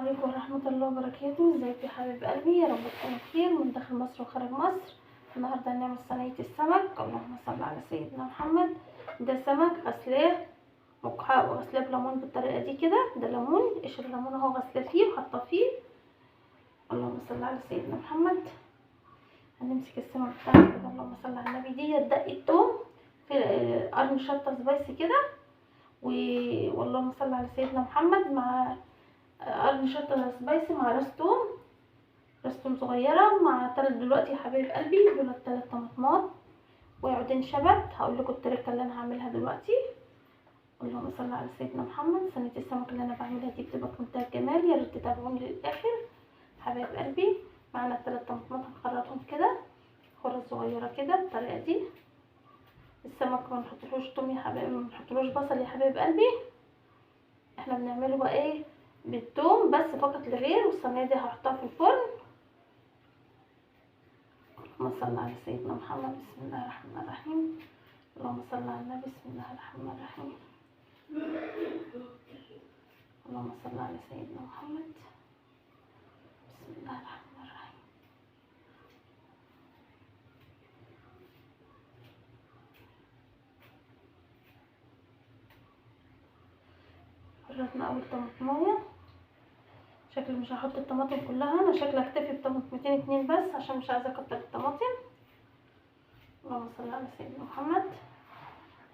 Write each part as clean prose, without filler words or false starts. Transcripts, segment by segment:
عليكم ورحمة الله وبركاته. ازيك يا حبيب قلبي؟ يا رب تكونوا بخير من داخل مصر وخارج مصر. النهارده هنعمل صينية السمك. اللهم صل على سيدنا محمد. ده سمك غسلاه وغسلاه بليمون بالطريقة دي كده. ده ليمون، قشر الليمون اهو غسلاه فيه وحاطاه فيه. اللهم صل على سيدنا محمد. هنمسك السمك بتاعنا كده. اللهم صل على النبي. دي دقة توم في قرن شطة سبايسي كده واللهم صل على سيدنا محمد، مع قرن شطة سبايسي مع راس توم صغيرة مع دلوقتي يا حبايب قلبي دول 3 طماطمات وعودين شبت. هقول لكم التركه اللي انا هعملها دلوقتي. اللهم صل على سيدنا محمد. صينيه السمك اللي انا بعملها دي بتبقى في منتهى الجمال، يا ريت تتابعوني للاخر حبايب قلبي. معانا 3 طماطمات هنخرطهم كده خرط صغيره كده بالطريقه دي. السمك ما نحطلوش توم يا حبايبي، ما نحطلوش بصل يا حبايب قلبي. احنا بنعمله بقى ايه؟ بالثوم بس فقط لغير. والصينيه دي هحطها في الفرن. اللهم صل على سيدنا محمد. بسم الله الرحمن الرحيم. اللهم صل على النبي. بسم الله الرحمن الرحيم. اللهم صل على سيدنا محمد. بسم الله الرحمن الرحيم. خرطنا اول طماطمايه. شكلي مش هحط الطماطم كلها، انا شكلي هكتفي بطماطمتين 2 بس عشان مش عايزه اكتر الطماطم. اللهم صل على سيدنا محمد.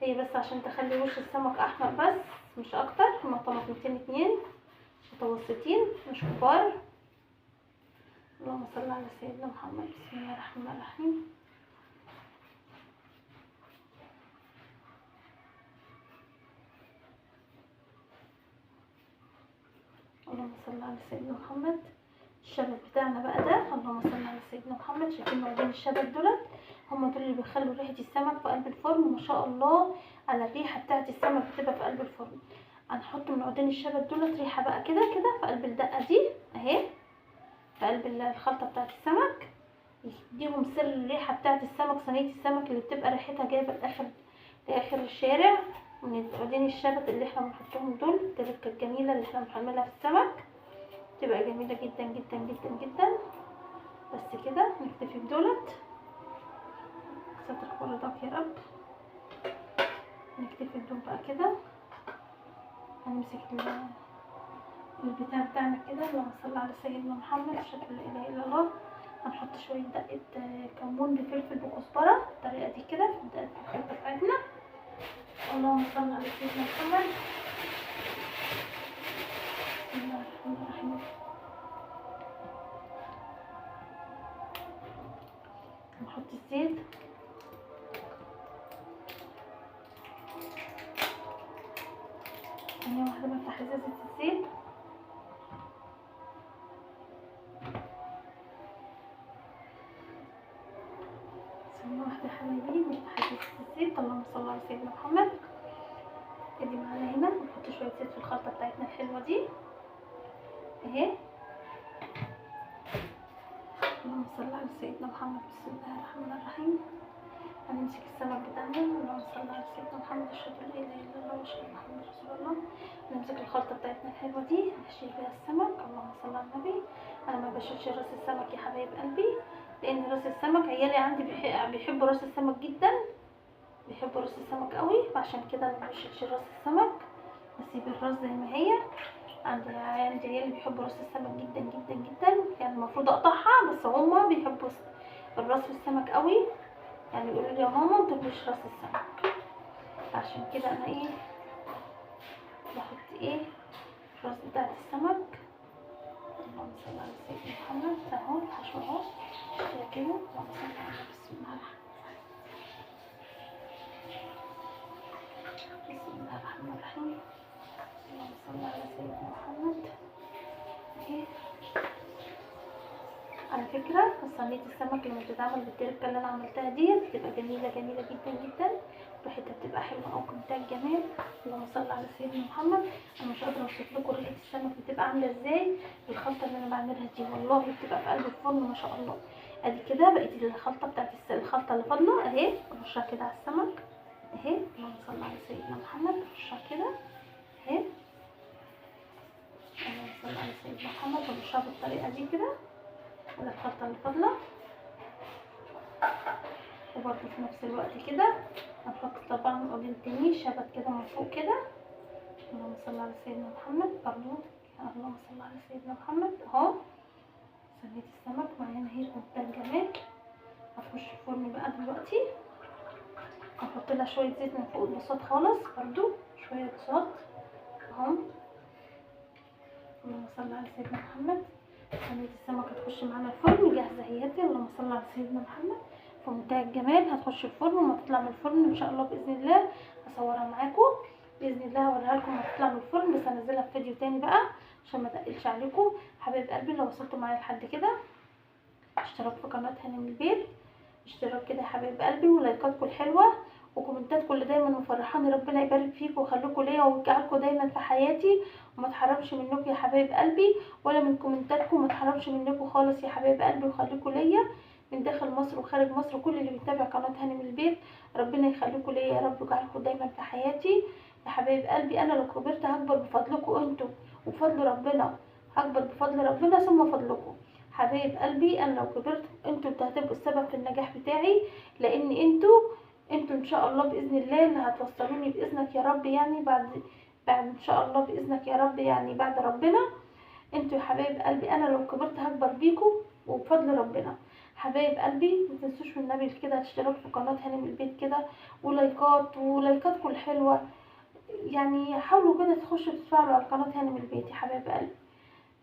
هي بس عشان تخلي وش السمك احمر بس مش اكتر. هما طماطمتين 2 متوسطين مش كبار. اللهم صل على سيدنا محمد. بسم الله الرحمن الرحيم. اللهم صل على سيدنا محمد. الشبت بتاعنا بقى ده، اللهم صل على سيدنا محمد. شايفين معدن الشبت دولت؟ هم دول اللي بيخلوا ريحه السمك في قلب الفرن ما شاء الله على الريحه بتاعه السمك بتبقى في قلب الفرن. هنحط من عودين الشبت دولت ريحه بقى كده في قلب الدقه دي اهي، في قلب الخلطه بتاعه السمك. يديهم سر الريحه بتاعه السمك. صينيه السمك اللي بتبقى ريحتها جايبه لاخر الشارع من عودين الشبت اللي احنا بنحطهم دول. التركه الجميله اللي احنا بنعملها في السمك تبقى جميله جدا جدا جدا جدا. بس كده نكتفي بدولت. ستر رضاك يا رب. نكتفي بدول بقى كده. هنمسك البتاع بتاعنا كده. اللهم صل على سيدنا محمد. اشهد ان لا اله الا الله. هنحط شويه دقه كمون بفلفل بكزبره بالطريقه دي كده في الخلطه بتاعتنا. اللهم صل على سيدنا محمد. بسم الله الرحمن الرحيم. نحط الزيت. ثانية واحدة بفتح ازازة الزيت. ثانية واحدة يا حبايبي بفتح ازازة الزيت. اللهم صل على سيدنا محمد. ادي معانا هنا نحط شوية زيت في الخلطة بتاعتنا الحلوة دي اهي. اللهم صل على سيدنا محمد. بسم الله الرحمن الرحيم. هنمسك السمك بتاعنا. اللهم صل على سيدنا محمد. اشهد ان لا اله الا الله واشهد ان محمد رسول الله. نمسك الخلطه بتاعتنا الحلوه دي نحشي بيها السمك. اللهم صل على النبي. انا ما بشيلش راس السمك يا حبايب قلبي، لان راس السمك عيالي عندي بيحبوا راس السمك جدا، بيحبوا راس السمك قوي، فعشان كده انا ما بشيلش راس السمك، بسيب الراس زي ما هي. عندي عيالي بيحبوا راس السمك جدا جدا جدا، يعني المفروض اقطعها بس هما بيحبوا الراس في السمك قوي. يعني يقولوا لي يا ماما ما تاكليش راس السمك، عشان كده انا ايه بحط ايه الراس بتاعت السمك. اللهم صل على سيدنا محمد. اهو الحشو اهو كده. اللهم صل على النبي. بسم الله الرحمن الرحيم. اللهم صل على سيدنا محمد. اهي على فكرة صينية السمك لما بتتعمل بالتركة اللي انا عملتها ديت بتبقى جميلة جميلة جدا جدا، ريحتها بتبقى حلوة او بمنتهى الجمال. اللهم صل على سيدنا محمد. انا مش قادرة اوصف لكم ريحة السمك بتبقى عاملة ازاي. الخلطة اللي انا بعملها دي والله بتبقى في قلب الفرن ما شاء الله. ادي كده بقيت الخلطة بتاعت الخلطة اللي فاضلة اهي رشها كده على السمك اهي. اللهم صل على سيدنا محمد. رشها كده اهي. اللهم صل على سيدنا محمد. هرشها بالطريقه دي كده على الخلطه اللي فاضله. وبرده في نفس الوقت كده هنحط طبعا قولين تاني شبت كده من فوق كده. اللهم صل على سيدنا محمد. برضو اللهم صل على سيدنا محمد. اهو صينيه السمك معانا اهي بمنتهى الجمال. هتخش الفرن بقى دلوقتي. هنحط لها شويه زيت من فوق البساط خالص، برضو شويه بساط اهو. اللهم صل على سيدنا محمد. صينيه السمك هتخش معانا الفرن جاهزه اهيتي. اللهم صل على سيدنا محمد. في منتهى الجمال هتخش الفرن وما تطلع من الفرن ان شاء الله باذن الله هصورها معاكم باذن الله، هوريها لكم لما تطلع من الفرن، بس هنزلها في فيديو تاني بقى عشان ما تقلش عليكم. حبايب قلبي لو وصلتوا معايا لحد كده اشتراك في قناه هاني من البيت، اشتراك كده يا حبايب قلبي، ولايكاتكم الحلوه وكومنتاتكم اللي دايما مفرحاني. ربنا يبارك فيكم ويخليكم ليا ويجعلكم دايما في حياتي، وما تحرمش منكم يا حبايب قلبي ولا من كومنتاتكم، ما تحرمش منكم خالص يا حبايب قلبي، وخليكم ليا من داخل مصر وخارج مصر. كل اللي بيتابع قناه هاني من البيت ربنا يخليكم ليا يا رب ويجعلكم دايما في حياتي يا حبايب قلبي. انا لو كبرت هكبر بفضلكم انتم وبفضل ربنا، هكبر بفضل ربنا ثم فضلكم حبايب قلبي. انا لو كبرت انتوا هتبقوا السبب في النجاح بتاعي، لان انتوا ان شاء الله باذن الله اللي هتوصلوني باذنك يا رب، يعني بعد ان شاء الله باذنك يا رب، يعني بعد ربنا انتوا يا حبايب قلبي. انا لو كبرت هكبر بيكم وبفضل ربنا حبايب قلبي. ما تنسوش من النبي كده اشتراك في قناه هاني من البيت كده، ولايكاتكم الحلوه، يعني حاولوا كده تخشوا تتفاعلوا على قناه هاني من البيت يا حبايب قلبي.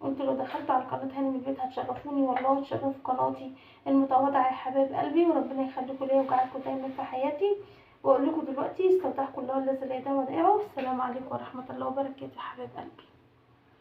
وانتوا لو دخلتوا على قناه هاني من البيت هتشرفوني والله، هتشرفوا قناتي المتواضعه يا حبايب قلبي، وربنا يخليكم ليا ويجعلكم دايما في حياتي. واقول لكم دلوقتي استودعكم الله الذي لا يضيع ودائعه. السلام عليكم ورحمه الله وبركاته يا حبايب قلبي.